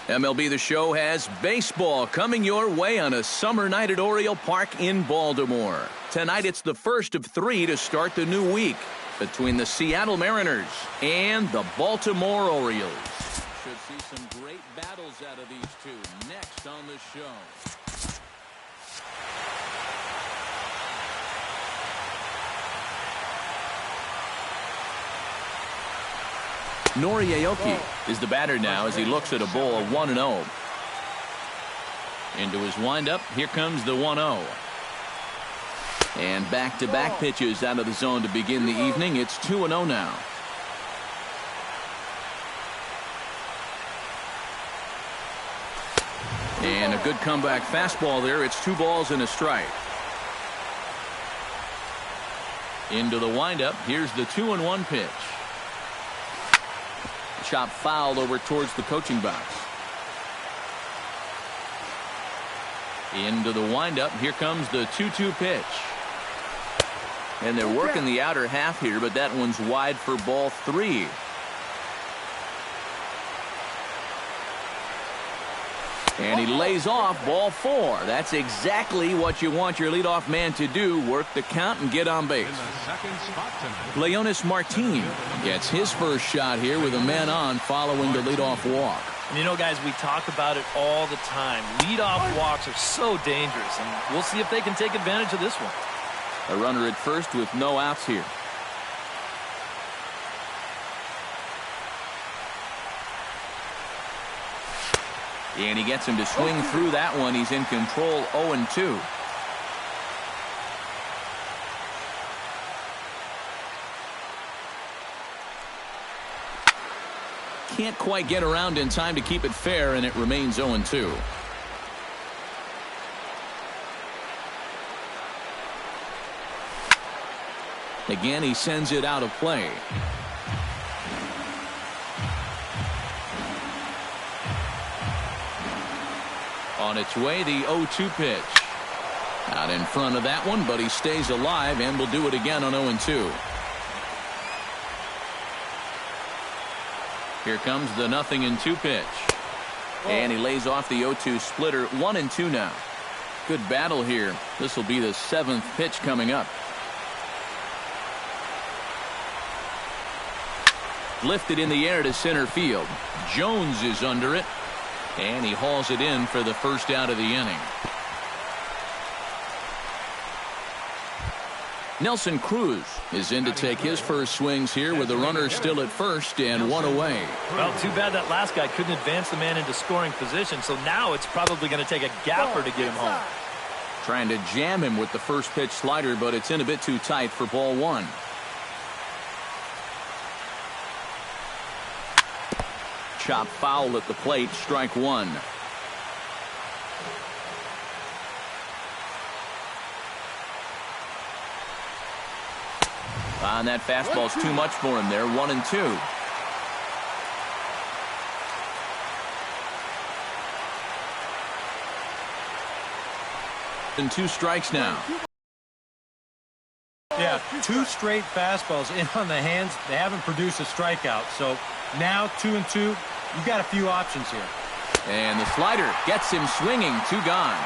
MLB The Show has baseball coming your way on a summer night at Oriole Park in Baltimore. Tonight it's the first of 3 to start the new week between the Seattle Mariners and the Baltimore Orioles. Should see some great battles out of these two next on the show. Noriaoki is the batter now as he looks at a ball 1-0. Into his windup, here comes the 1-0. And back-to-back pitches out of the zone to begin the evening. It's 2-0 now. And a good comeback fastball there. It's 2 balls and a strike. Into the windup, here's the 2-1 pitch. Chop fouled over towards the coaching box. Into the windup. Here comes the 2-2 pitch. And they're working the outer half here, but that one's wide for ball 3. And he lays off ball 4. That's exactly what you want your leadoff man to do. Work the count and get on base. Leonis Martin gets his first shot here with a man on following the leadoff walk. And you know, guys, we talk about it all the time. Leadoff walks are so dangerous, and we'll see if they can take advantage of this one. A runner at first with no outs here. And he gets him to swing through that one. He's in control, 0-2. Can't quite get around in time to keep it fair, and it remains 0-2. Again, he sends it out of play. On its way, the 0-2 pitch. Out in front of that one, but he stays alive and will do it again on 0-2. Here comes the 0-2 pitch. And he lays off the 0-2 splitter. 1-2 now. Good battle here. This will be the 7th pitch coming up. Lifted in the air to center field. Jones is under it. And he hauls it in for the first out of the inning. Nelson Cruz is in to take his first swings here with the runner still at first and 1 away. Well, too bad that last guy couldn't advance the man into scoring position, so now it's probably going to take a gapper to get him home. Trying to jam him with the first pitch slider, but it's in a bit too tight for ball 1. Chop foul at the plate, strike 1. And that fastball's too much for him there. 1-2. And 2 strikes now. Yeah, 2 straight fastballs in on the hands. They haven't produced a strikeout. So now 2-2. You've got a few options here. And the slider gets him swinging. 2 gone.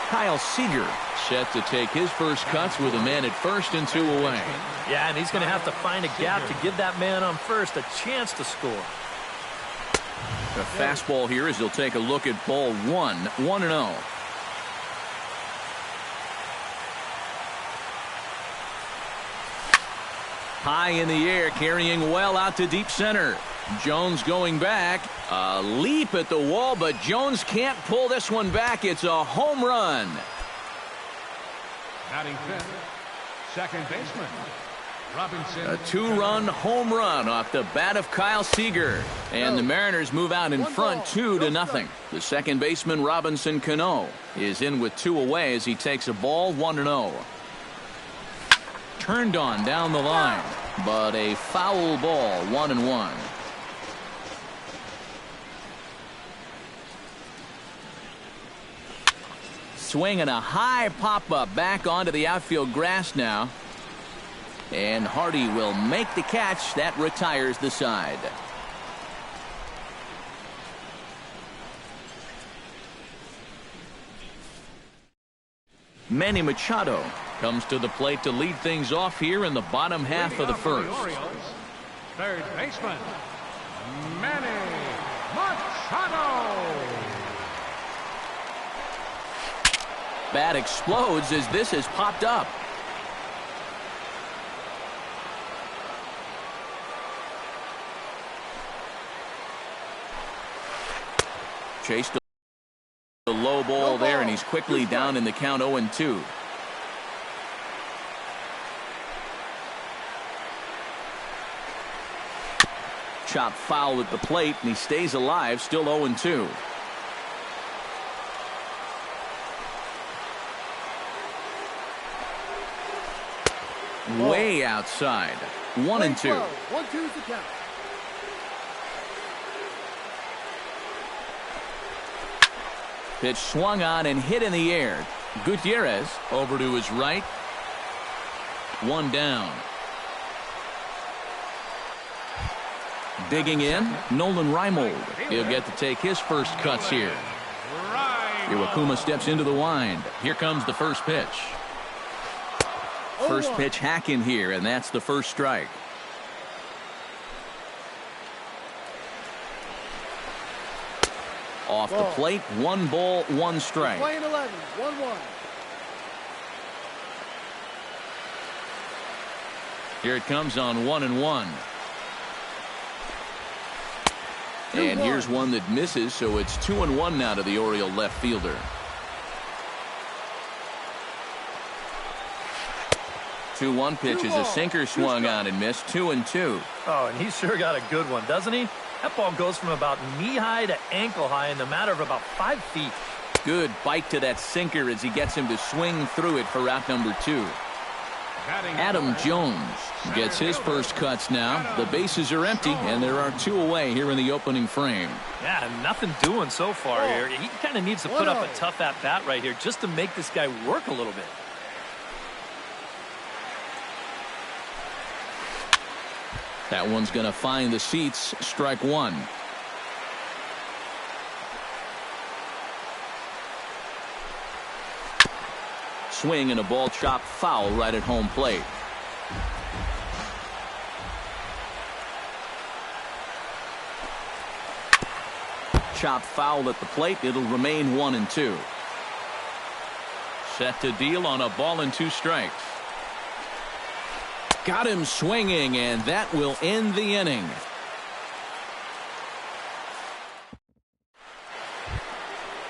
Kyle Seager set to take his first cuts with a man at first and 2 away. Yeah, and he's going to have to find a gap to give that man on first a chance to score. A fastball here as he'll take a look at ball 1. 1-0. High in the air, carrying well out to deep center. Jones going back. A leap at the wall, but Jones can't pull this one back. It's a home run. Batting fifth, second baseman Robinson. A 2-run home run off the bat of Kyle Seager. And the Mariners move out in front 2-0. The second baseman Robinson Cano is in with 2 away as he takes a ball 1-0. Turned on down the line, but a foul ball. 1-1. Swinging a high pop-up back onto the outfield grass now. And Hardy will make the catch. That retires the side. Manny Machado comes to the plate to lead things off here in the bottom half of the first. Orioles, third baseman, Manny Machado. Bat explodes as this has popped up. Chased the low ball there, and he's quickly down in the count 0-2. Chopped foul at the plate, and he stays alive, still 0-2. Way outside. 1-2. 1-2's the count. Pitch swung on and hit in the air. Gutierrez over to his right. One down. Digging in, Nolan Reimold. He'll get to take his first cuts here. Iwakuma steps into the wind. Here comes the first pitch. First pitch hack in here, and that's the first strike. Off the plate, 1 ball, 1 strike. Playing 11, 1-1. Here it comes on 1-1. And here's one that misses, so it's 2-1 now to the Oriole left fielder. 2-1 pitch is a sinker swung on and missed. 2-2. Oh, and he's sure got a good one, doesn't he? That ball goes from about knee-high to ankle-high in the matter of about 5 feet. Good bite to that sinker as he gets him to swing through it for out number 2. Adam Jones gets his first cuts now. The bases are empty, and there are 2 away here in the opening frame. Yeah, nothing doing so far here. He kind of needs to put up a tough at-bat right here just to make this guy work a little bit. That one's going to find the seats. Strike 1. Swing and a ball chopped foul right at home plate. Chopped foul at the plate. It'll remain 1-2. Set to deal on a ball and 2 strikes. Got him swinging, and that will end the inning.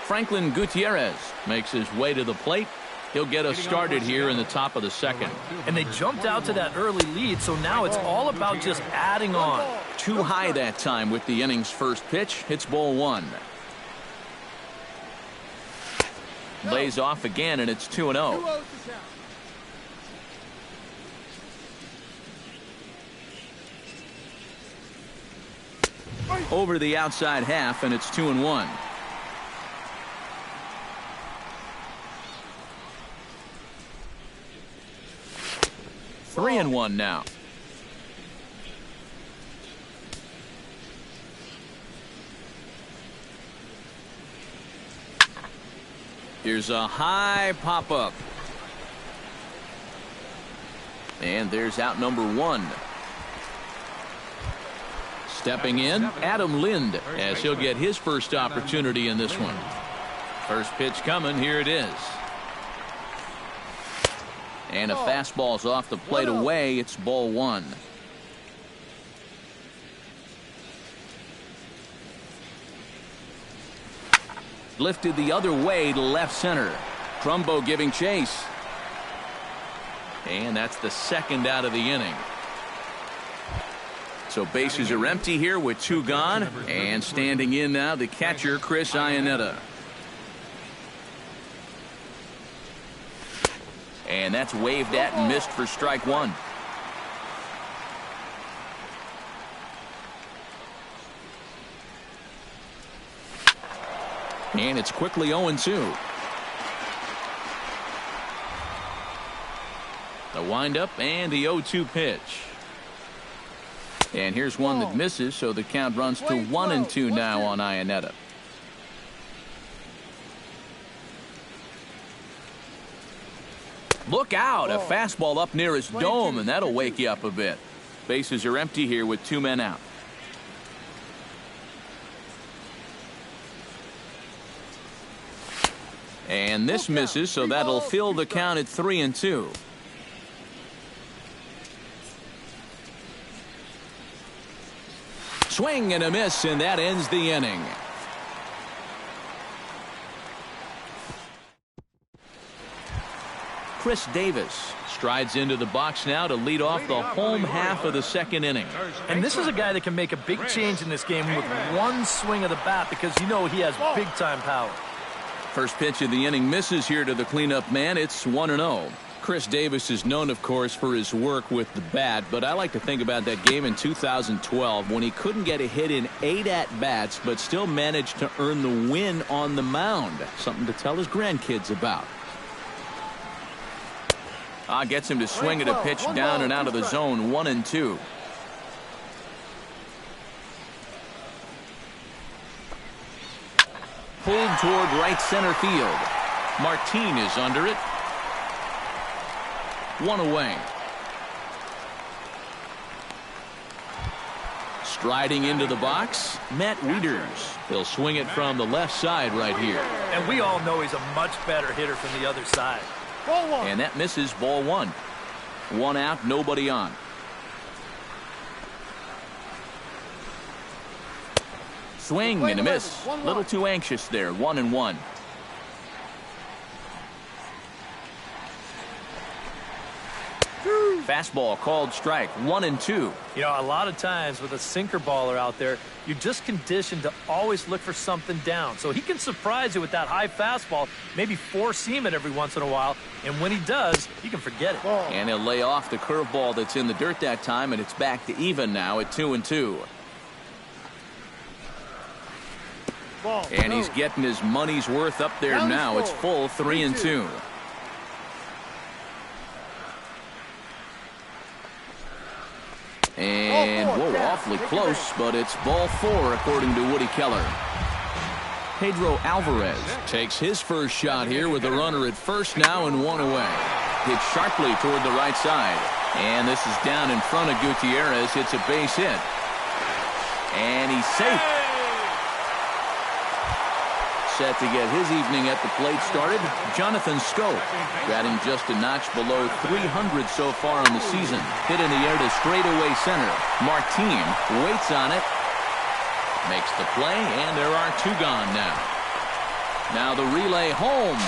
Franklin Gutierrez makes his way to the plate. He'll get us started here in the top of the second. And they jumped out to that early lead, so now it's all about just adding on. Too high that time with the inning's first pitch. Hits ball 1. Lays off again, and it's 2-0. Over the outside half, and it's 2-1. Three and 1 now. Here's a high pop-up. And there's out number 1. Stepping in, Adam Lind, as he'll get his first opportunity in this one. First pitch coming, here it is. And a fastball's off the plate away. It's ball 1. Lifted the other way to left center. Trumbo giving chase. And that's the second out of the inning. So bases are empty here with 2 gone. And standing in now, the catcher, Chris Iannetta. And that's waved at and missed for strike 1. And it's quickly 0-2. The windup and the 0-2 pitch. And here's one that misses, so the count runs to 1-2 now on Iannetta. Look out, a fastball up near his dome, and that'll wake you up a bit. Bases are empty here with 2 men out. And this misses, so that'll fill the count at 3-2. Swing and a miss, and that ends the inning. Chris Davis strides into the box now to lead off the home half of the 2nd inning. And this is a guy that can make a big change in this game with one swing of the bat, because you know he has big-time power. First pitch of the inning misses here to the cleanup man. It's 1-0. Chris Davis is known, of course, for his work with the bat, but I like to think about that game in 2012 when he couldn't get a hit in 8 at-bats but still managed to earn the win on the mound. Something to tell his grandkids about. Gets him to swing at a pitch down and out of the zone. 1-2. Pulled toward right center field. Martin is under it. 1 away. Striding into the box, Matt Wieters. He'll swing it from the left side right here. And we all know he's a much better hitter from the other side. And that misses. Ball 1. 1 out, nobody on. Swing and a miss. Little too anxious there. 1-1. Fastball called strike. 1-2. You know, a lot of times with a sinker baller out there, you're just conditioned to always look for something down. So he can surprise you with that high fastball, maybe four-seam it every once in a while, and when he does, he can forget it. And he'll lay off the curveball that's in the dirt that time, and it's back to even now at 2-2. And he's getting his money's worth up there now. It's full 3-2. And, whoa, awfully close, but it's ball 4 according to Woody Keller. Pedro Alvarez takes his first shot here with a runner at first now and 1 away. Hit sharply toward the right side. And this is down in front of Gutierrez. It's a base hit. And he's safe. Set to get his evening at the plate started, Jonathan Schoop. Batting just a notch below 300 so far on the season. Hit in the air to straightaway center. Martin waits on it. Makes the play, and there are 2 gone now. Now the relay home.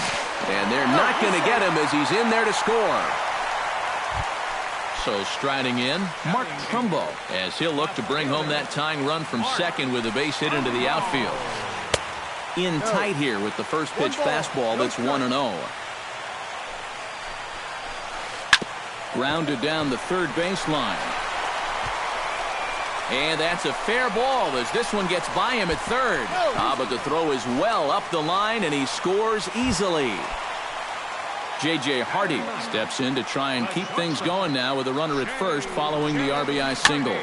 And they're not going to get him as he's in there to score. So striding in, Mark Trumbo, as he'll look to bring home that tying run from second with a base hit into the outfield. In tight here with the first pitch fastball. That's 1-0. Grounded down the third baseline. And that's a fair ball as this one gets by him at third. But the throw is well up the line, and he scores easily. J.J. Hardy steps in to try and keep things going now with a runner at first following the RBI single.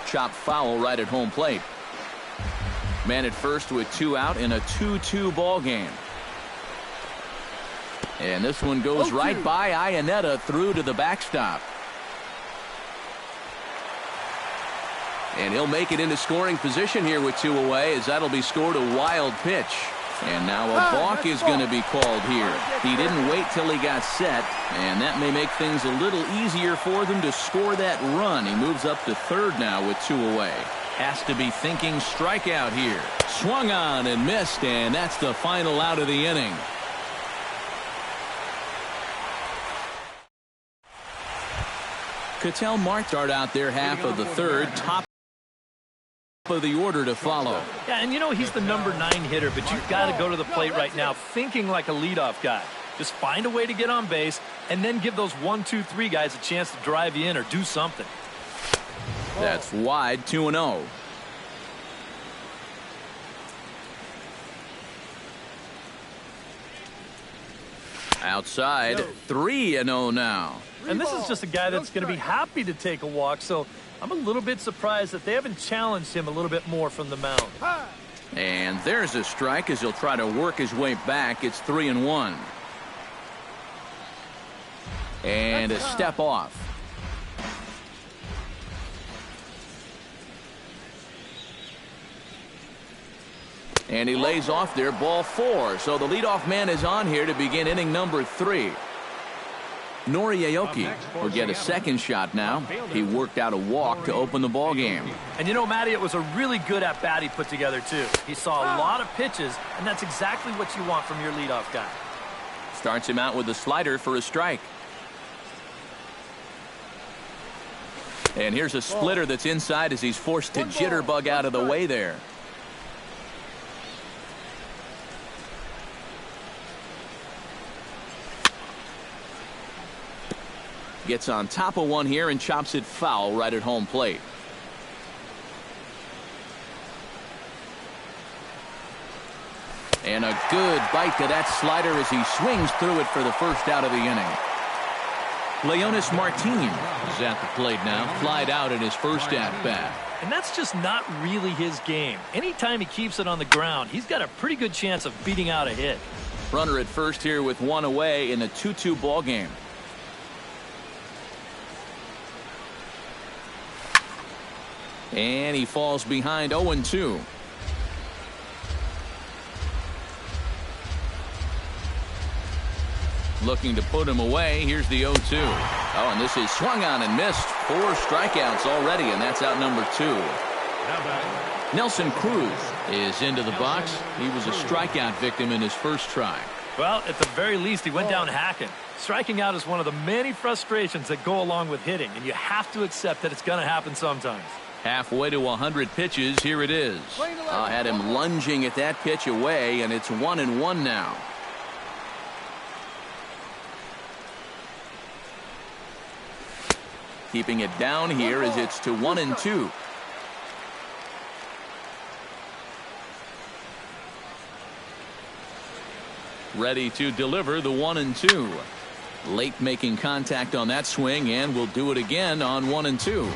Chopped foul right at home plate. Man at first with 2 out in a 2-2 ball game. And this one goes right by Iannetta through to the backstop. And he'll make it into scoring position here with 2 away, as that'll be scored a wild pitch. And now a balk is going to be called here. He didn't wait till he got set, and that may make things a little easier for them to score that run. He moves up to third now with 2 away. Has to be thinking strikeout here. Swung on and missed, and that's the final out of the inning. Ketel Marte start out there half of the third. Top of the order to follow. Yeah, and you know he's the number 9 hitter, but you've got to go to the plate right now thinking like a leadoff guy. Just find a way to get on base, and then give those 1, 2, 3 guys a chance to drive you in or do something. That's wide. 2-0. Outside. 3-0 now. And this is just a guy that's going to be happy to take a walk, so I'm a little bit surprised that they haven't challenged him a little bit more from the mound. And there's a strike as he'll try to work his way back. It's 3-1. And a step off. And he lays off there, ball 4. So the leadoff man is on here to begin inning number 3. Noriaoki will get a second shot now. He worked out a walk to open the ball game. And you know, Matty, it was a really good at-bat he put together, too. He saw a lot of pitches, and that's exactly what you want from your leadoff guy. Starts him out with a slider for a strike. And here's a splitter that's inside as he's forced to jitterbug out of the way there. Gets on top of one here and chops it foul right at home plate. And a good bite to that slider as he swings through it for the first out of the inning. Leonis Martin is at the plate now, flied out in his first at-bat. And that's just not really his game. Anytime he keeps it on the ground, he's got a pretty good chance of beating out a hit. Runner at first here with one away in a 2-2 ball game. And he falls behind 0-2. Looking to put him away. Here's the 0-2. Oh, and this is swung on and missed. 4 strikeouts already, and that's out number 2. Nelson Cruz is into the box. He was a strikeout victim in his first try. Well, at the very least, he went down hacking. Striking out is one of the many frustrations that go along with hitting, and you have to accept that it's going to happen sometimes. Halfway to 100 pitches, here it is. Had him lunging at that pitch away, and it's 1-1 now. Keeping it down here as it's to 1-2. Ready to deliver the 1-2. Late making contact on that swing, and will do it again on 1-2.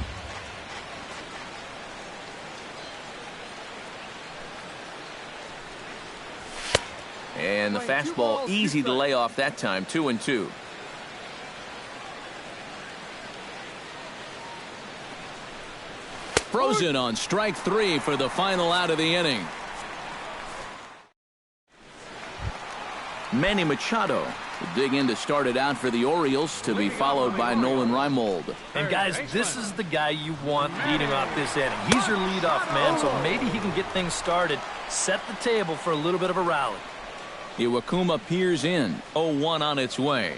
And the fastball easy to lay off that time, 2-2. Frozen on strike 3 for the final out of the inning. Manny Machado will dig in to start it out for the Orioles, to be followed by Nolan Reimold. And guys, this is the guy you want leading off this inning. He's your leadoff man, so maybe he can get things started, set the table for a little bit of a rally. Iwakuma peers in, 0-1 on its way.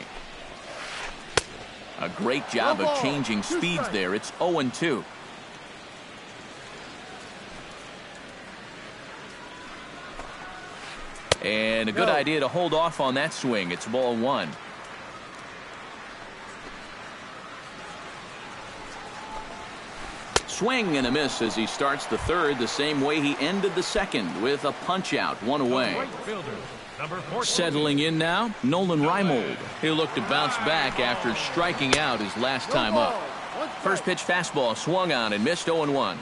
A great job of changing speeds there. It's 0-2. And a good idea to hold off on that swing. It's ball 1. Swing and a miss as he starts the third the same way he ended the second, with a punch out, 1 away. Settling in now, Nolan Reimold. He'll look to bounce back after striking out his last time up. First pitch fastball swung on and missed, 0-1.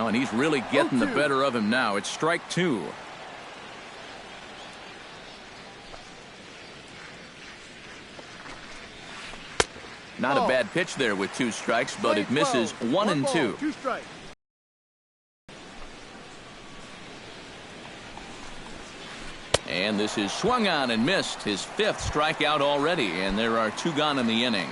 Oh, and he's really getting the better of him now. It's strike 2. Not a bad pitch there with 2 strikes, but it misses 1-2. And this is swung on and missed, his 5th strikeout already, and there are 2 gone in the inning.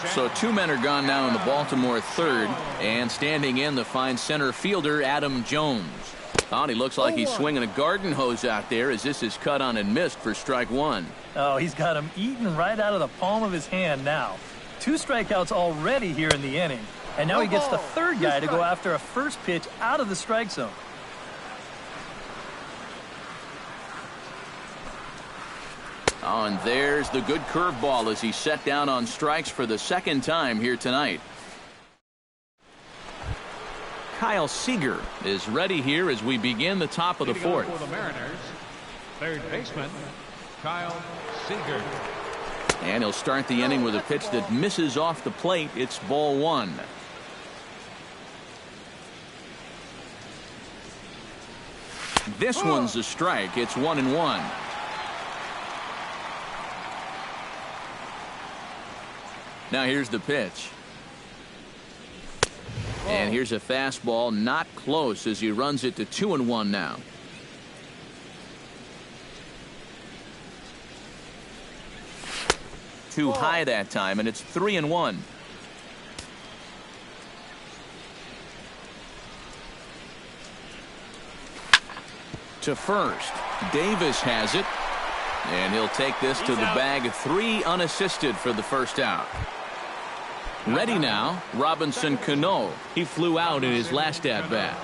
So 2 men are gone now in the Baltimore third, and standing in the fine center fielder Adam Jones. Oh, and he looks like he's swinging a garden hose out there as this is cut on and missed for strike 1. Oh, he's got him eaten right out of the palm of his hand now. 2 strikeouts already here in the inning, and now he gets the third guy to go after a first pitch out of the strike zone. Oh, and there's the good curveball as he set down on strikes for the second time here tonight. Kyle Seager is ready here as we begin the top of the fourth. For the Mariners, third baseman, Kyle Seager. And he'll start the inning with a pitch that misses off the plate. It's ball 1. This one's a strike. It's 1-1. Now here's the pitch. And here's a fastball, not close, as he runs it to 2-1 now. Too high that time, and it's 3-1. To first. Davis has it. And he'll take this to the bag. 3 unassisted for the first out. Ready now, Robinson Cano. He flew out in his last at-bat.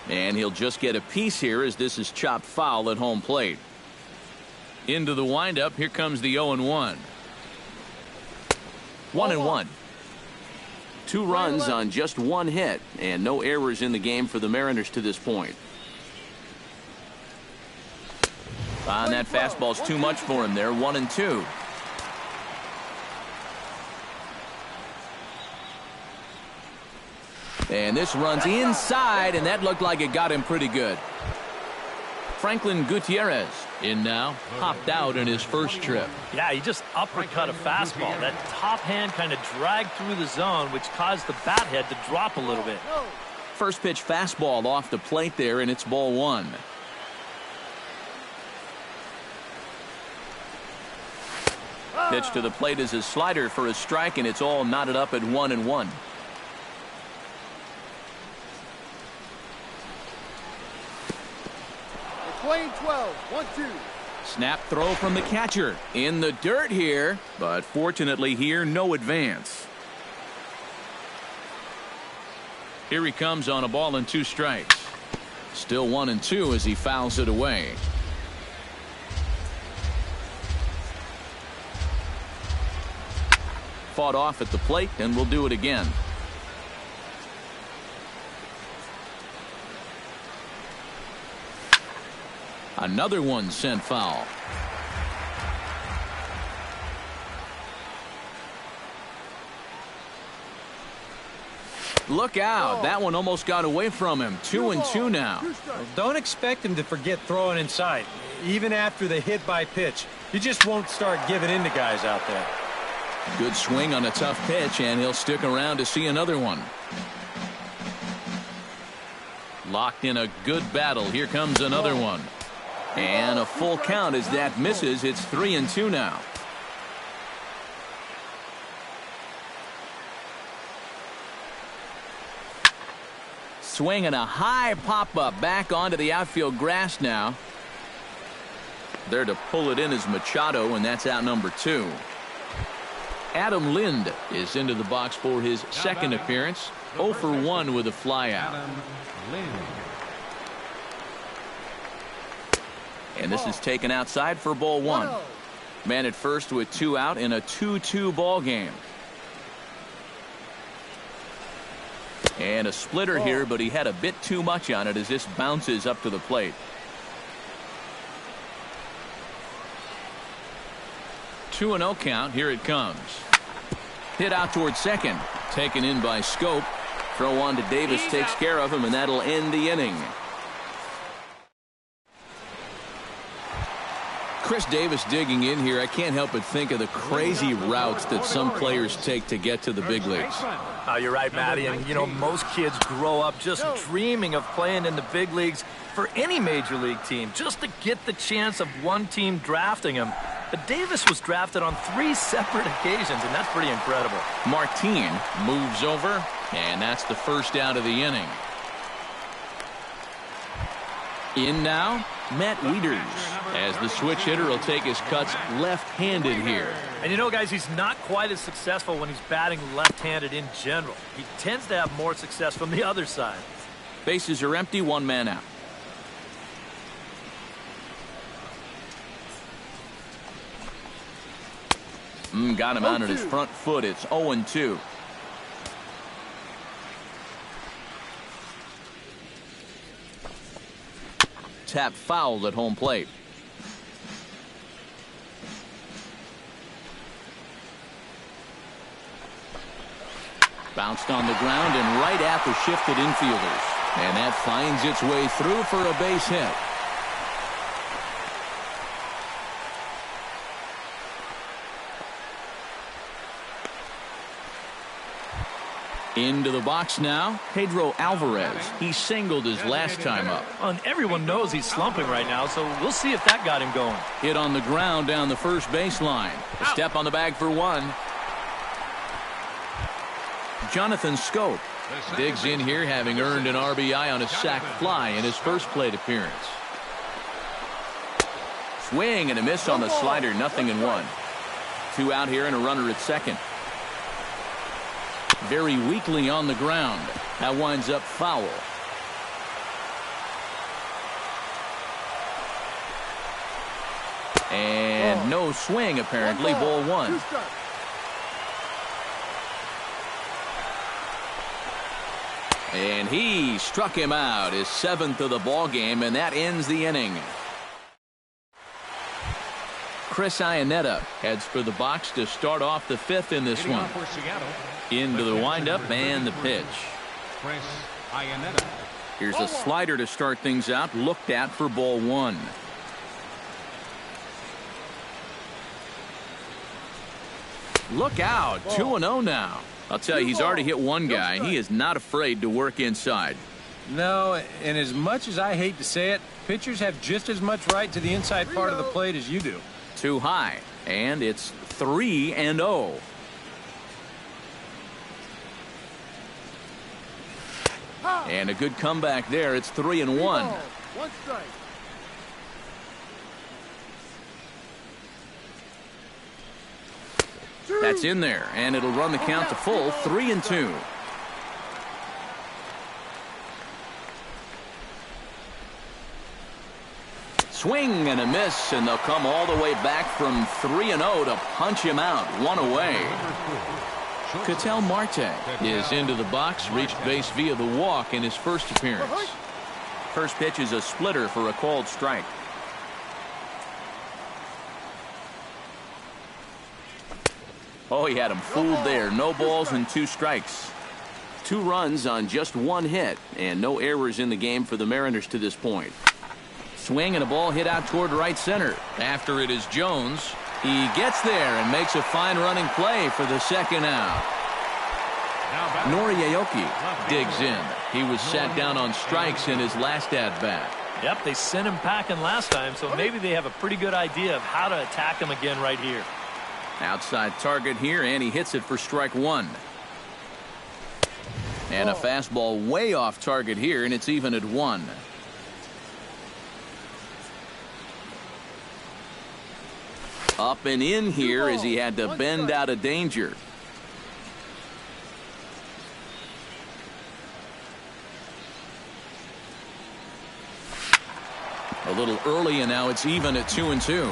And he'll just get a piece here as this is chopped foul at home plate. Into the windup, here comes the 0-1. 1-1. 2 runs on just 1 hit, and no errors in the game for the Mariners to this point. And that fastball's too much for him there. 1-2. And this runs inside, and that looked like it got him pretty good. Franklin Gutierrez in now, popped out in his first trip. Yeah, he just uppercut a fastball. That top hand kind of dragged through the zone, which caused the bat head to drop a little bit. First pitch fastball off the plate there, and it's ball 1. Pitch to the plate is a slider for a strike, and it's all knotted up at 1-1. Playing 12, 1-2. Snap throw from the catcher. In the dirt here, but fortunately here, no advance. Here he comes on a ball and 2 strikes. Still 1-2 as he fouls it away. Fought off at the plate, and we'll do it again. Another one sent foul. Look out. That one almost got away from him. 2-2 now. Well, don't expect him to forget throwing inside. Even after the hit by pitch, he just won't start giving in to guys out there. Good swing on a tough pitch, and he'll stick around to see another one. Locked in a good battle. Here comes another one. And a full count as that misses. It's 3-2 now. Swinging a high pop-up back onto the outfield grass now. There to pull it in is Machado, and that's out number 2. Adam Lind is into the box for his second appearance. 0 for 1 with a flyout. And this is taken outside for ball 1. Man at first with 2 out in a 2-2 ball game. And a splitter here, but he had a bit too much on it as this bounces up to the plate. 2-0 count. Here it comes. Hit out towards second. Taken in by Scope. Throw on to Davis takes care of him, and that'll end the inning. Chris Davis digging in here. I can't help but think of the crazy routes that some players take to get to the big leagues. Oh, you're right, Matty. And, you know, most kids grow up just dreaming of playing in the big leagues for any major league team, just to get the chance of one team drafting him. But Davis was drafted on 3 separate occasions, and that's pretty incredible. Martin moves over, and that's the first out of the inning. In now, Matt Wieters, as the switch hitter will take his cuts left-handed here. And you know, guys, he's not quite as successful when he's batting left-handed in general. He tends to have more success from the other side. Bases are empty, 1 man out. Got him out on his front foot. It's 0-2. Tap fouled at home plate. Bounced on the ground and right at the shifted infielders. And that finds its way through for a base hit. Into the box now, Pedro Alvarez. He singled his last time up. And everyone knows he's slumping right now, so we'll see if that got him going. Hit on the ground down the first baseline. A step on the bag for one. Jonathan Scope digs in here, having earned an RBI on a sac fly in his first plate appearance. Swing and a miss on the slider, 0-1. 2 out here and a runner at second. Very weakly on the ground. That winds up foul. And no swing, apparently. Ball 1. And he struck him out, his 7th of the ball game, and that ends the inning. Chris Iannetta heads for the box to start off the 5th in this one. Into the windup and the pitch. Here's a slider to start things out, looked at for ball 1. Look out, 2-0 now. I'll tell you, he's already hit one guy. He is not afraid to work inside. No, and as much as I hate to say it, pitchers have just as much right to the inside part of the plate as you do. Too high, and it's 3-0. And a good comeback there. It's 3-1. 1 strike. That's in there, and it'll run the count to full. 3-2. Swing and a miss, and they'll come all the way back from 3-0 to punch him out. 1 away. Ketel Marte is into the box, reached base via the walk in his first appearance. First pitch is a splitter for a called strike. Oh, he had him fooled there. No balls and 2 strikes. 2 runs on just 1 hit, and no errors in the game for the Mariners to this point. Swing and a ball hit out toward right center. After it is Jones. He gets there and makes a fine running play for the 2nd out. Noriaoki digs in. He was sat down on strikes in his last at-bat. Yep, they sent him packing last time, so maybe they have a pretty good idea of how to attack him again right here. Outside target here, and he hits it for strike 1. And a fastball way off target here, and it's even at 1. Up and in here as he had to bend out of danger. A little early, and now it's even at 2-2.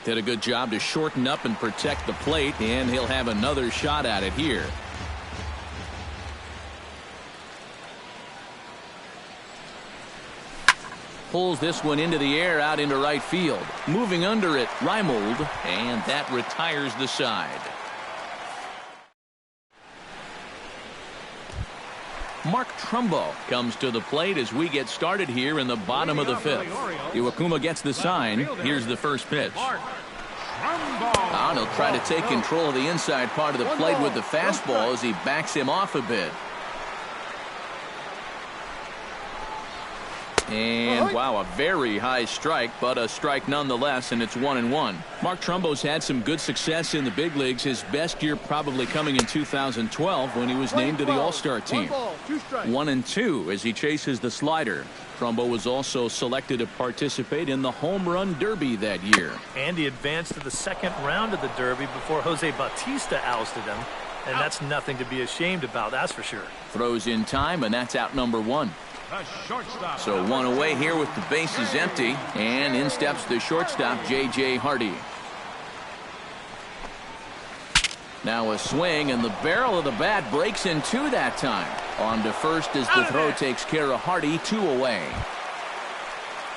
Did a good job to shorten up and protect the plate, and he'll have another shot at it here. Pulls this one into the air out into right field. Moving under it, Reimold, and that retires the side. Mark Trumbo comes to the plate as we get started here in the bottom of the 5th. Iwakuma gets the sign. Here's the first pitch. He'll try to take control of the inside part of the plate with the fastball as he backs him off a bit. And wow, a very high strike, but a strike nonetheless, and it's 1-1. Mark Trumbo's had some good success in the big leagues. His best year probably coming in 2012 when he was named to the All-Star team. 1-2 as he chases the slider. Trumbo was also selected to participate in the Home Run Derby that year. And he advanced to the 2nd round of the Derby before Jose Bautista ousted him. And that's nothing to be ashamed about, that's for sure. Throws in time, and that's out number 1. So 1 away here with the bases empty, and in steps the shortstop, J.J. Hardy. Now a swing, and the barrel of the bat breaks in 2 that time. On to first as the throw takes care of Hardy. 2 away.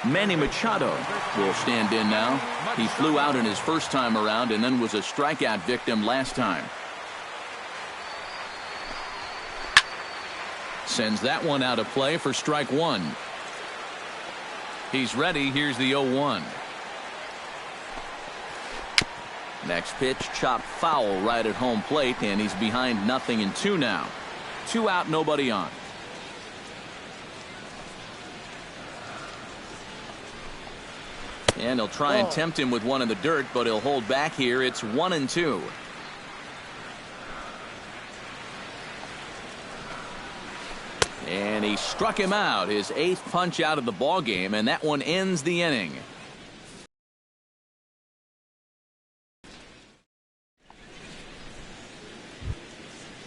Manny Machado will stand in now. He flew out in his first time around and then was a strikeout victim last time. Sends that one out of play for strike one. He's ready. Here's the 0-1. Next pitch, chopped foul right at home plate, and he's behind 0-2 now. 2 out, nobody on. And he'll try and tempt him with one in the dirt, but he'll hold back here. It's 1-2. And he struck him out, his 8th punch out of the ball game, and that one ends the inning.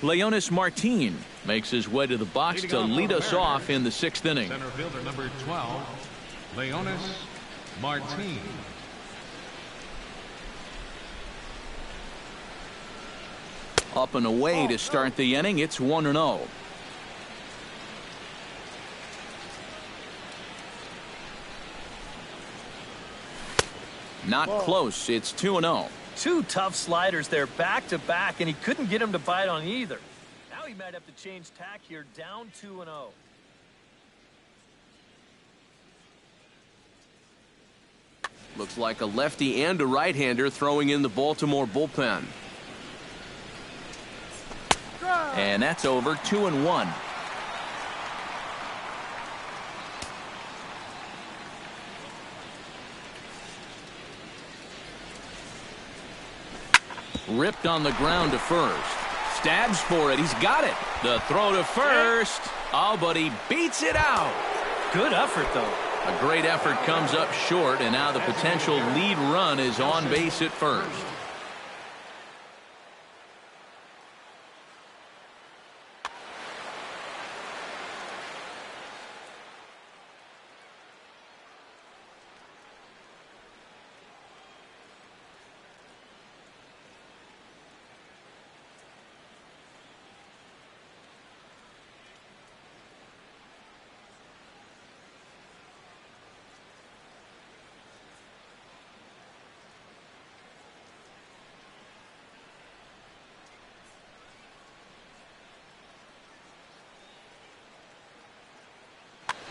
Leonis Martin makes his way to the box to lead us off in the 6th inning. Center fielder number 12, Leonis Martin. Up and away to start the inning. It's 1-0. Not close. It's 2-0. 2 tough sliders there back to back, and he couldn't get him to bite on either. Now he might have to change tack here, down 2-0. Looks like a lefty and a right-hander throwing in the Baltimore bullpen. And that's over. 2-1. Ripped on the ground to first. Stabs for it. He's got it. The throw to first. Oh, but he beats it out. Good effort, though. A great effort comes up short, and now the potential lead run is on base at first.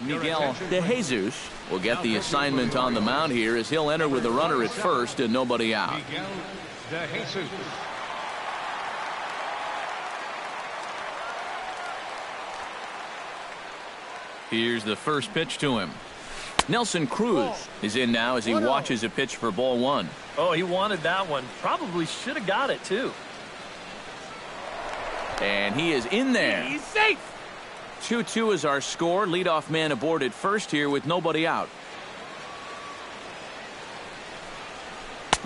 Miguel De Jesus will get the assignment on the mound here as he'll enter with a runner at first and nobody out. Miguel De Jesus. Here's the first pitch to him. Nelson Cruz is in now as he watches a pitch for ball 1. Oh, he wanted that one. Probably should have got it, too. And he is in there. He's safe. 2-2 is our score. Leadoff man aboard at first here with nobody out.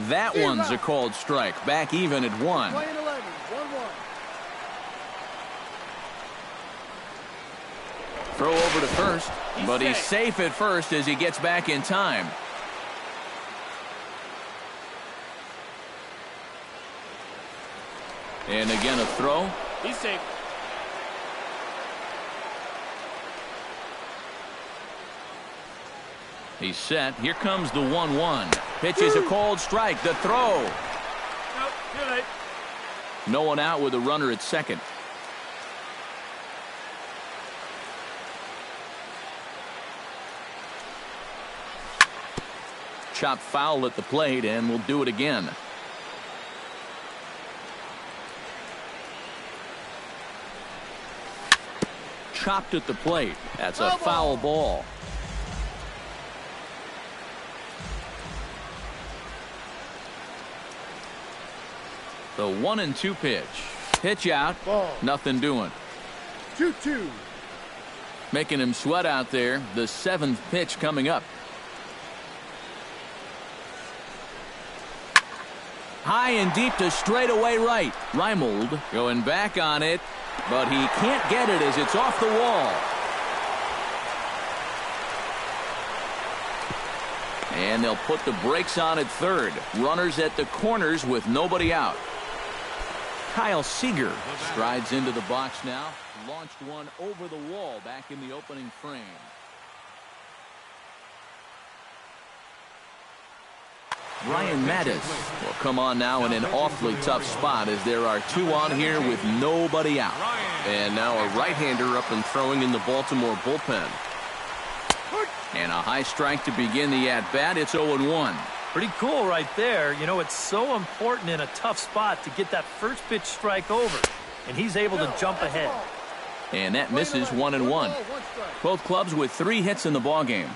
That one's a called strike. Back even at 1. Playing 11, 1-1. Throw over to first, but he's safe at first as he gets back in time. And again a throw. He's safe. He's set. Here comes the 1-1. Pitch is a called strike. The throw. Nope, too late. No one out with a runner at second. Chopped foul at the plate, and we'll do it again. Chopped at the plate. That's a foul ball. The 1-2 pitch. Pitch out. Ball. Nothing doing. 2-2. Making him sweat out there. The 7th pitch coming up. High and deep to straightaway right. Reimold going back on it, but he can't get it as it's off the wall. And they'll put the brakes on at third. Runners at the corners with nobody out. Kyle Seager strides into the box now. Launched one over the wall back in the opening frame. Ryan Mattis will come on now in an awfully tough spot as there are two on here with nobody out. And now a right-hander up and throwing in the Baltimore bullpen. And a high strike to begin the at-bat. It's 0-1. Pretty cool right there. You know, it's so important in a tough spot to get that first pitch strike over. And he's able to jump ahead. And that misses 1-1. Both clubs with 3 hits in the ballgame.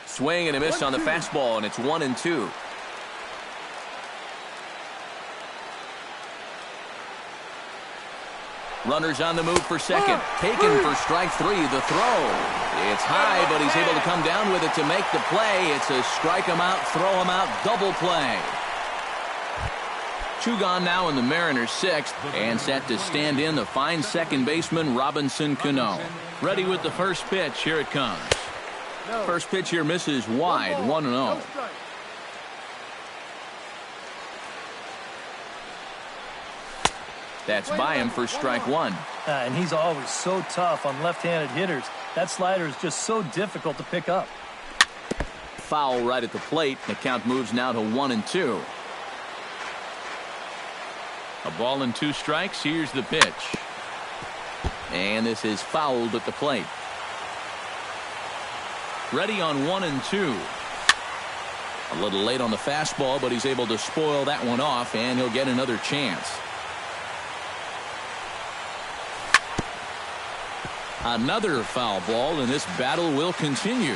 Swing and a miss on the fastball, and it's 1-2. Runners on the move for second. Taken for strike 3. The throw. It's high, but he's able to come down with it to make the play. It's a strike him out, throw him out, double play. 2 gone now in the Mariners' 6th, and set to stand in the fine second baseman Robinson Cano. Ready with the first pitch. Here it comes. First pitch here misses wide, 1-0. That's by him for strike 1. And he's always so tough on left-handed hitters. That slider is just so difficult to pick up. Foul right at the plate. The count moves now to 1-2. A ball and 2 strikes. Here's the pitch. And this is fouled at the plate. Ready on 1-2. A little late on the fastball, but he's able to spoil that one off, and he'll get another chance. Another foul ball, and this battle will continue.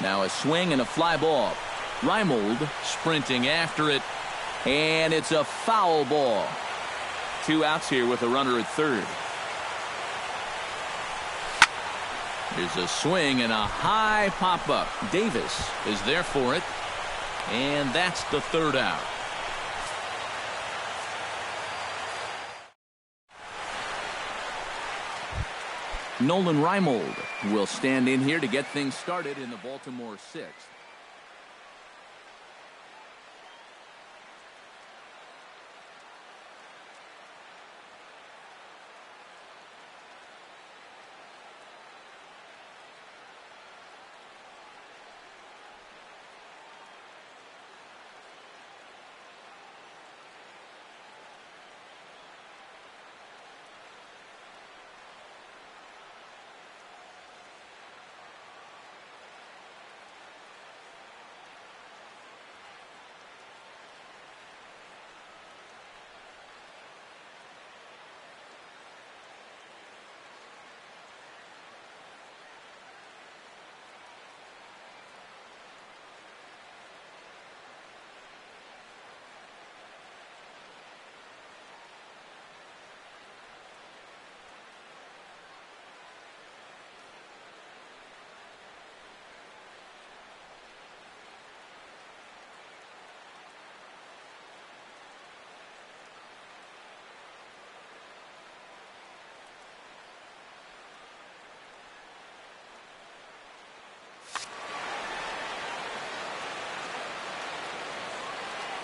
Now a swing and a fly ball. Reimold sprinting after it, and it's a foul ball. 2 outs here with a runner at third. There's a swing and a high pop-up. Davis is there for it, and that's the 3rd out. Nolan Reimold will stand in here to get things started in the Baltimore 6th.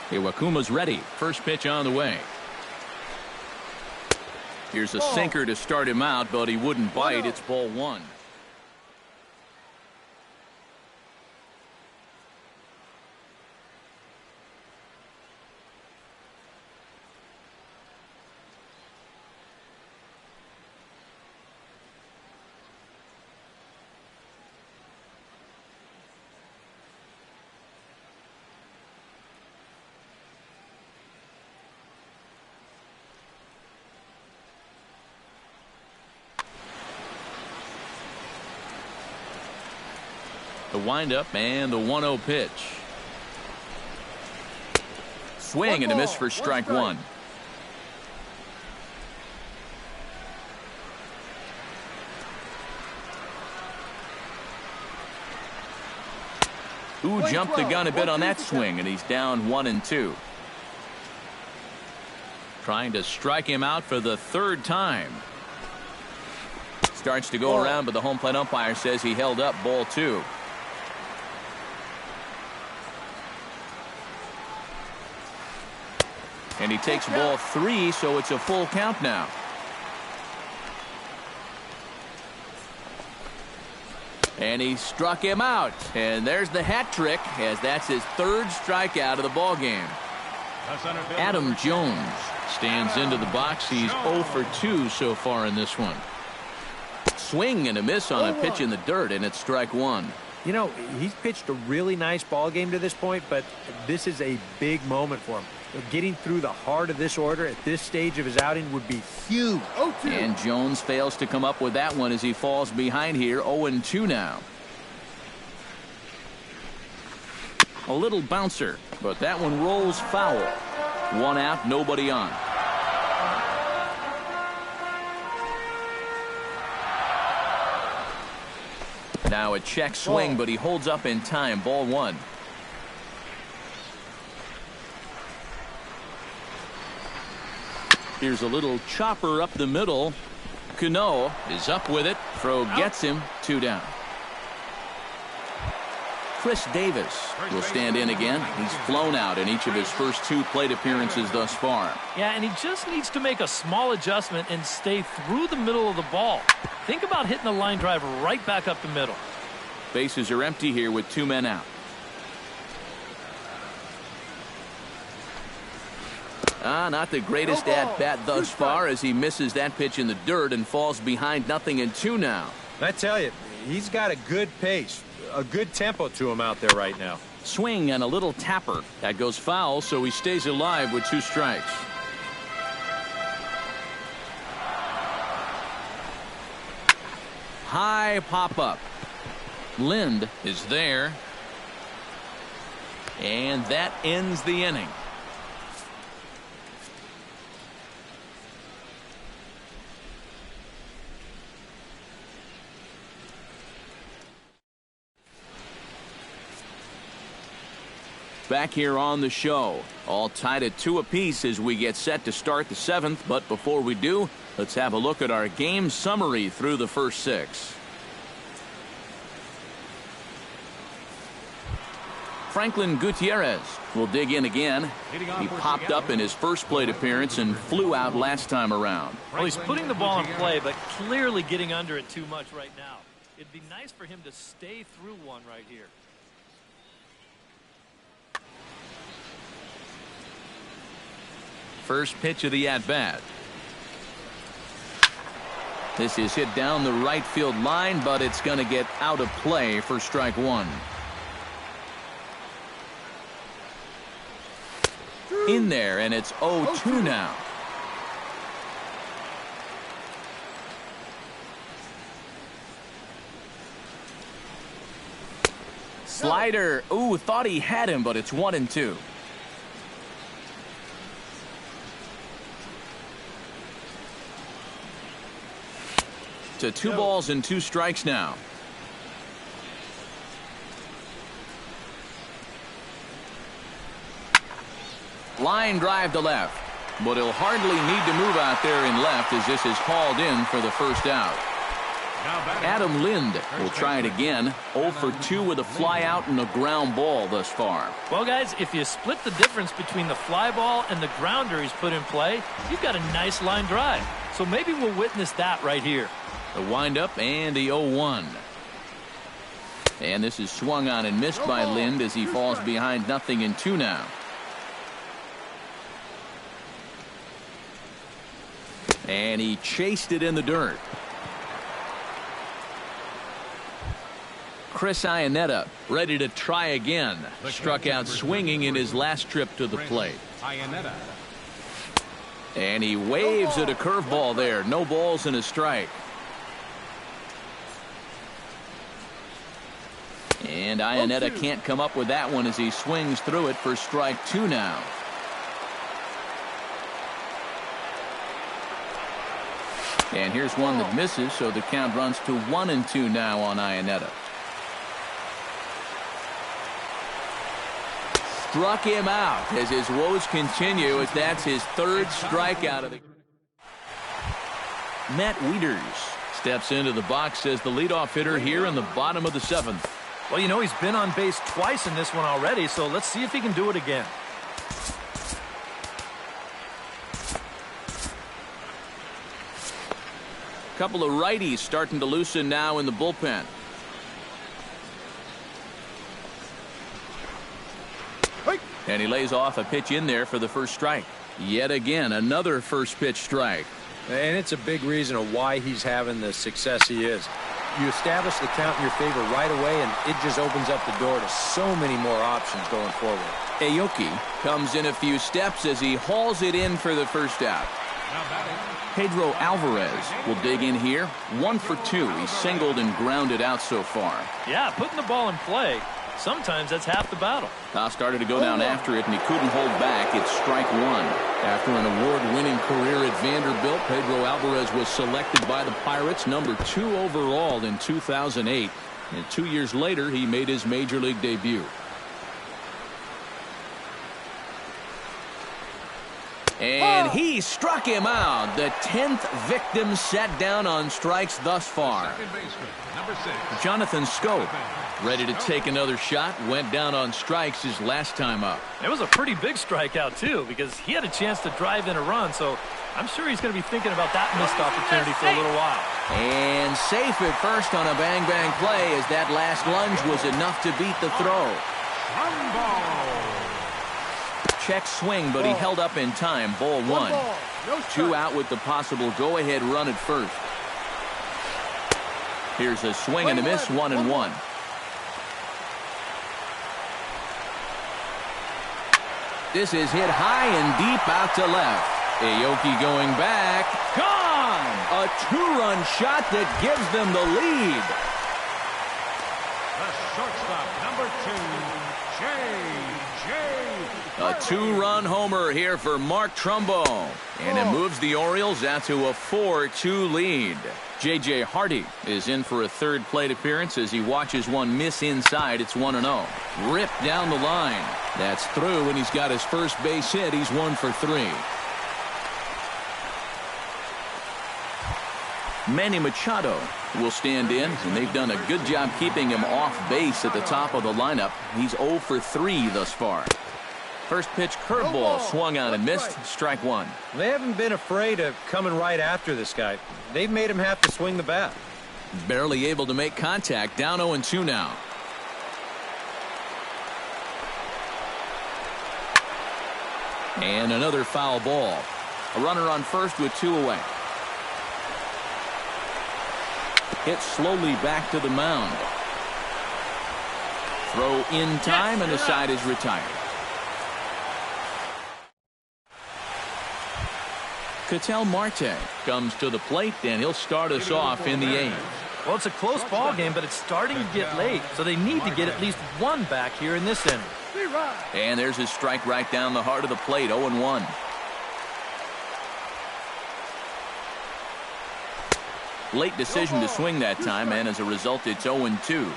Iwakuma's ready. First pitch on the way. Here's a sinker to start him out, but he wouldn't bite. It's ball 1. The windup and the 1-0 pitch. Swing and a miss for strike 1. Who jumped the gun a bit on that swing, and he's down 1-2. Trying to strike him out for the 3rd time. Starts to go around, but the home plate umpire says he held up ball 2. And he takes ball 3, so it's a full count now. And he struck him out. And there's the hat trick, as that's his third strikeout of the ball game. Adam Jones stands into the box. He's 0 for 2 so far in this one. Swing and a miss on a pitch in the dirt, and it's strike one. You know, he's pitched a really nice ball game to this point, but this is a big moment for him. Getting through the heart of this order at this stage of his outing would be huge. And Jones fails to come up with that one as he falls behind here. 0-2 now. A little bouncer, but that one rolls foul. 1 out, nobody on. Now a check swing, but he holds up in time. Ball 1. Here's a little chopper up the middle. Cano is up with it. Throw gets him. 2 down. Chris Davis will stand in again. He's flown out in each of his first 2 plate appearances thus far. Yeah, and he just needs to make a small adjustment and stay through the middle of the ball. Think about hitting a line drive right back up the middle. Bases are empty here with 2 men out. Not the greatest at-bat thus far as he misses that pitch in the dirt and falls behind 0-2 now. I tell you, he's got a good pace, a good tempo to him out there right now. Swing and a little tapper. That goes foul, so he stays alive with 2 strikes. High pop-up. Lind is there. And that ends the inning. Back here on the show, all tied at 2 apiece as we get set to start the 7th. But before we do, let's have a look at our game summary through the first 6. Franklin Gutierrez will dig in again. He popped up in his first plate appearance and flew out last time around. Well, he's putting the ball in play, but clearly getting under it too much right now. It'd be nice for him to stay through one right here. First pitch of the at-bat. This is hit down the right field line, but it's going to get out of play for strike 1. In there, and it's 0-2 now. Slider. Ooh, thought he had him, but it's 1-2. To 2 balls and 2 strikes now. Line drive to left, but he'll hardly need to move out there in left as this is hauled in for the first out. Adam Lind will try it again. 0 for 2 with a fly out and a ground ball thus far. Well, guys, if you split the difference between the fly ball and the grounder he's put in play, you've got a nice line drive. So maybe we'll witness that right here. The windup and the 0-1. And this is swung on and missed by Lind as he falls behind 0-2 now. And he chased it in the dirt. Chris Iannetta ready to try again. Struck out swinging in his last trip to the plate. And he waves at a curveball there. No balls and a strike. And Iannetta can't come up with that one as he swings through it for strike 2 now. And here's one that misses, so the count runs to 1-2 now on Iannetta. Struck him out as his woes continue, as that's his 3rd strikeout of the. Matt Wieters steps into the box as the leadoff hitter here in the bottom of the 7th. Well, you know, he's been on base twice in this one already, so let's see if he can do it again. Couple of righties starting to loosen now in the bullpen. And he lays off a pitch in there for the first strike. Yet again, another first pitch strike. And it's a big reason of why he's having the success he is. You establish the count in your favor right away, and it just opens up the door to so many more options going forward. Aoki comes in a few steps as he hauls it in for the first out. Now batting, Pedro Alvarez will dig in here. 1 for 2. He's singled and grounded out so far. Yeah, putting the ball in play, sometimes that's half the battle. Haas started to go down after it, and he couldn't hold back. It's strike one. After an award-winning career at Vanderbilt, Pedro Alvarez was selected by the Pirates number 2 overall in 2008. And 2 years later, he made his major league debut. And he struck him out. The 10th victim set down on strikes thus far. second baseman, number 6. Jonathan Scope, ready to take another shot, went down on strikes his last time up. It was a pretty big strikeout, too, because he had a chance to drive in a run, so I'm sure he's going to be thinking about that missed opportunity for a little while. And safe at first on a bang-bang play as that last lunge was enough to beat the throw. One ball. Check swing, but he held up in time. Ball one. Two out with the possible go-ahead run at first. Here's a swing and a miss, 1-1. This is hit high and deep out to left. Aoki going back. Gone! A two-run shot that gives them the lead. The shortstop, number 2, A two-run homer here for Mark Trumbo. And it moves the Orioles out to a 4-2 lead. J.J. Hardy is in for a third plate appearance as he watches one miss inside. It's 1-0. Ripped down the line. That's through, and he's got his first base hit. He's 1 for 3. Manny Machado will stand in, and they've done a good job keeping him off base at the top of the lineup. He's 0 for 3 thus far. First pitch curveball swung on and missed. Strike one. They haven't been afraid of coming right after this guy. They've made him have to swing the bat. Barely able to make contact. Down 0-2 now. And another foul ball. A runner on first with 2 away. Hit slowly back to the mound. Throw in time, and the side is retired. Ketel Marte comes to the plate, and he'll start us off in the 8th. Well, it's a close ball game, but it's starting to get late, so they need to get at least one back here in this inning. And there's his strike right down the heart of the plate, 0-1. Late decision to swing that time, and as a result, it's 0-2.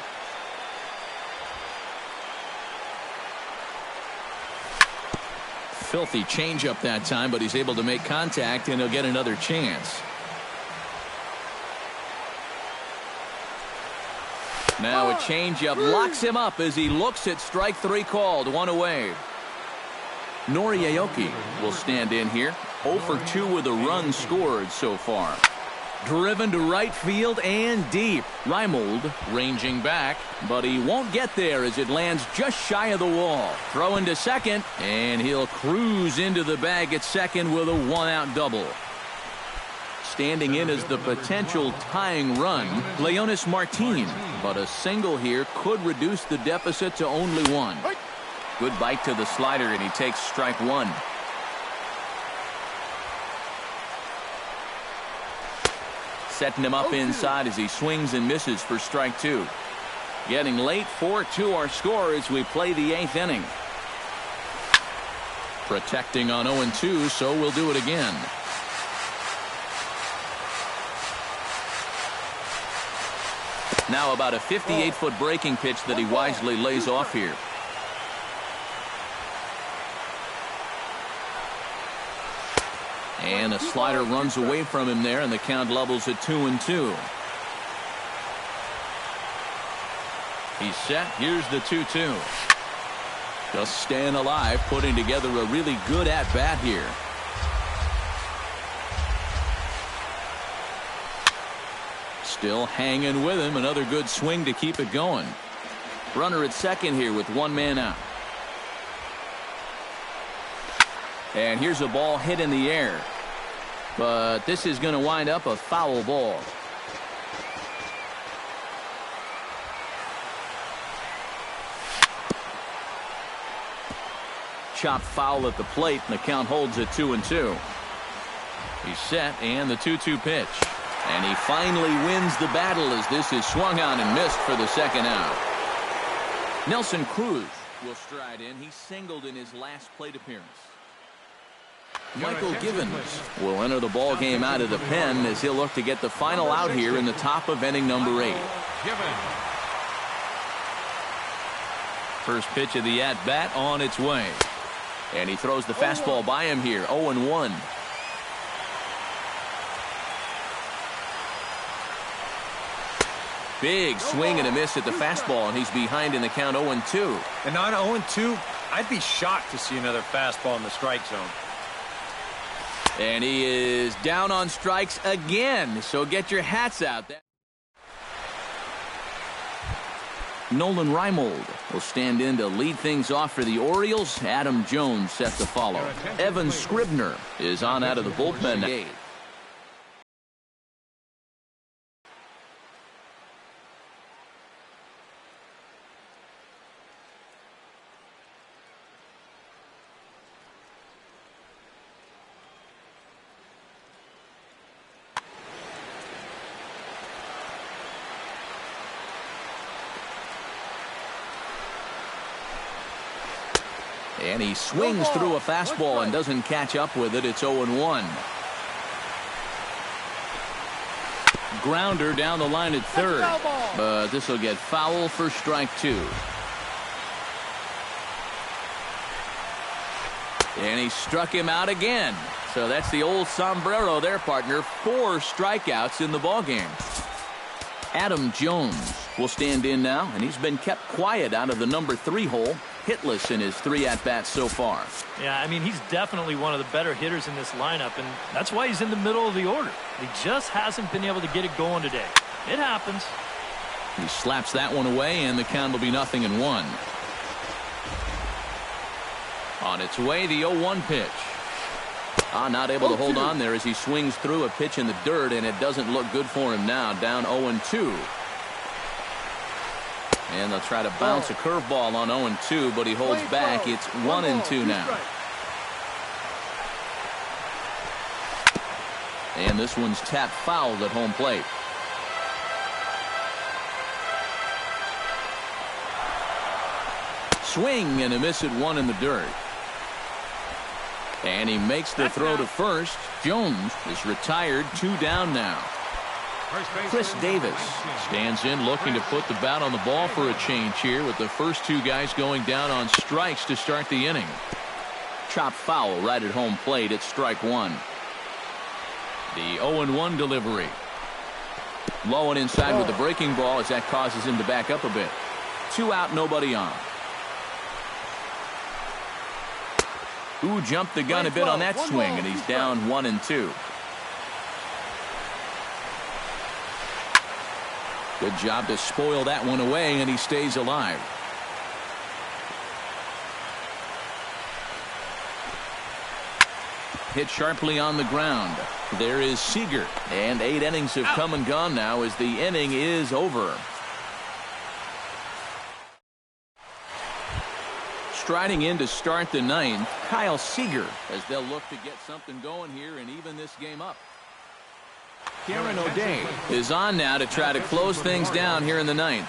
Filthy changeup that time, but he's able to make contact, and he'll get another chance. Now a changeup locks him up as he looks at strike 3 called. 1 away. Nori Aoki will stand in here. 0 for 2 with a run scored so far. Driven to right field and deep. Reimold ranging back, but he won't get there as it lands just shy of the wall. Throw into second, and he'll cruise into the bag at second with a 1-out double. Standing in as the potential tying run, Leonis Martin, but a single here could reduce the deficit to only 1. Good bite to the slider, and he takes strike 1. Setting him up inside as he swings and misses for strike 2. Getting late, 4-2 our score as we play the 8th inning. Protecting on 0-2, so we'll do it again. Now about a 58-foot breaking pitch that he wisely lays off here. And a slider runs away from him there, and the count levels at 2-2. He's set. Here's the 2-2. Just staying alive, putting together a really good at-bat here. Still hanging with him. Another good swing to keep it going. Runner at second here with 1 man out. And here's a ball hit in the air. But this is going to wind up a foul ball. Chopped foul at the plate, and the count holds at 2-2. He's set, and the 2-2 pitch. And he finally wins the battle as this is swung on and missed for the second out. Nelson Cruz will stride in. He singled in his last plate appearance. Michael Givens will enter the ball game out of the pen as he'll look to get the final out here in the top of inning number 8. First pitch of the at-bat on its way. And he throws the fastball by him here, 0-1. Big swing and a miss at the fastball, and he's behind in the count 0-2. And on 0-2, I'd be shocked to see another fastball in the strike zone. And he is down on strikes again, so get your hats out. Nolan Reimold will stand in to lead things off for the Orioles. Adam Jones set to follow. Evan Scribner is on out of the bullpen. And he swings through a fastball and doesn't catch up with it. It's 0-1. Grounder down the line at third. But this will get foul for strike 2. And he struck him out again. So that's the old sombrero there, partner. 4 strikeouts in the ballgame. Adam Jones will stand in now, and he's been kept quiet out of the number 3 hole. Hitless in his 3 at-bats so far. Yeah, I mean, he's definitely one of the better hitters in this lineup, and that's why he's in the middle of the order. He just hasn't been able to get it going today. It happens. He slaps that one away, and the count will be 0-1. On its way, the 0-1 pitch. Not able to hold on there as he swings through a pitch in the dirt, and it doesn't look good for him now. Down 0-2. And they'll try to bounce a curveball on 0-2, but he holds back. It's 1-2 now. And this one's tapped foul at home plate. Swing and a miss at 1 in the dirt. And he makes the throw to first. Jones is retired, 2 down now. Chris Davis stands in looking to put the bat on the ball for a change here with the first 2 guys going down on strikes to start the inning. Chopped foul right at home plate. It's strike 1. The 0-1 delivery. Low and inside with the breaking ball as that causes him to back up a bit. 2 out, nobody on. Ooh, jumped the gun a bit on that swing, and he's down 1-2. Good job to spoil that one away, and he stays alive. Hit sharply on the ground. There is Seager, and 8 innings have come and gone now as the inning is over. Striding in to start the 9th, Kyle Seager, as they'll look to get something going here and even this game up. Karen O'Day is on now to try to close things down here in the 9th.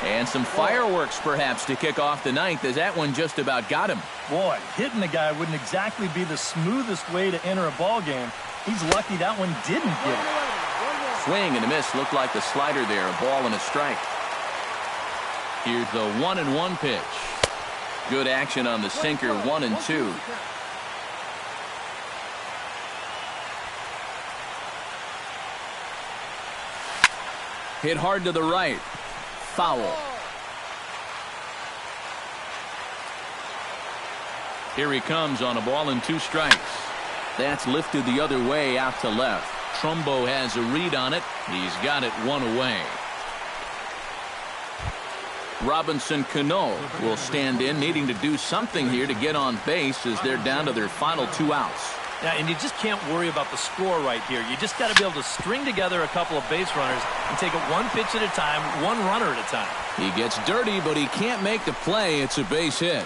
And some fireworks perhaps to kick off the 9th as that one just about got him. Boy, hitting the guy wouldn't exactly be the smoothest way to enter a ball game. He's lucky that one didn't get him. Swing and a miss. Looked like the slider there. A ball and a strike. Here's the 1-1 pitch. Good action on the sinker. 1-2. Hit hard to the right. Foul. Here he comes on a ball and 2 strikes. That's lifted the other way out to left. Trumbo has a read on it. He's got it one away. Robinson Cano will stand in, needing to do something here to get on base as they're down to their final 2 outs. Yeah, and you just can't worry about the score right here. You just got to be able to string together a couple of base runners and take it one pitch at a time, one runner at a time. He gets dirty, but he can't make the play. It's a base hit.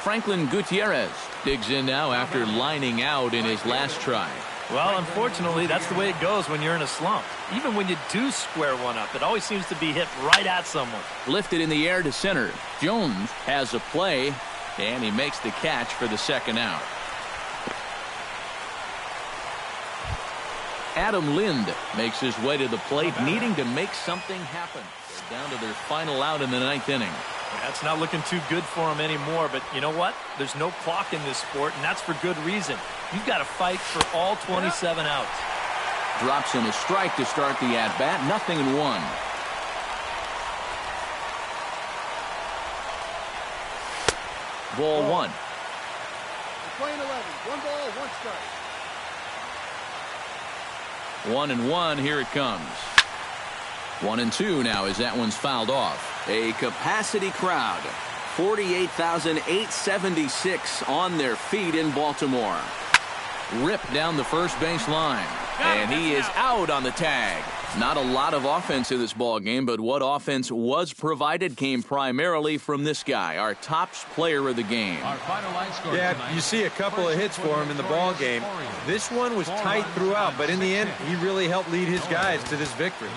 Franklin Gutierrez digs in now after lining out in his last try. Well, unfortunately, that's the way it goes when you're in a slump. Even when you do square one up, it always seems to be hit right at someone. Lifted in the air to center. Jones has a play, and he makes the catch for the second out. Adam Lind makes his way to the plate, needing to make something happen. They're down to their final out in the 9th inning. That's not looking too good for him anymore, but you know what? There's no clock in this sport, and that's for good reason. You've got to fight for all 27 outs. Drops in a strike to start the at-bat. 0-1. Ball 1. Playing 11. 1 ball, 1 strike. 1-1. Here it comes. 1-2 now as that one's fouled off. A capacity crowd. 48,876 on their feet in Baltimore. Ripped down the first base line. And he is out on the tag. Not a lot of offense in this ball game, but what offense was provided came primarily from this guy, our top player of the game. Yeah, you see a couple of hits for him in the ball game. This one was tight throughout, but in the end, he really helped lead his guys to this victory.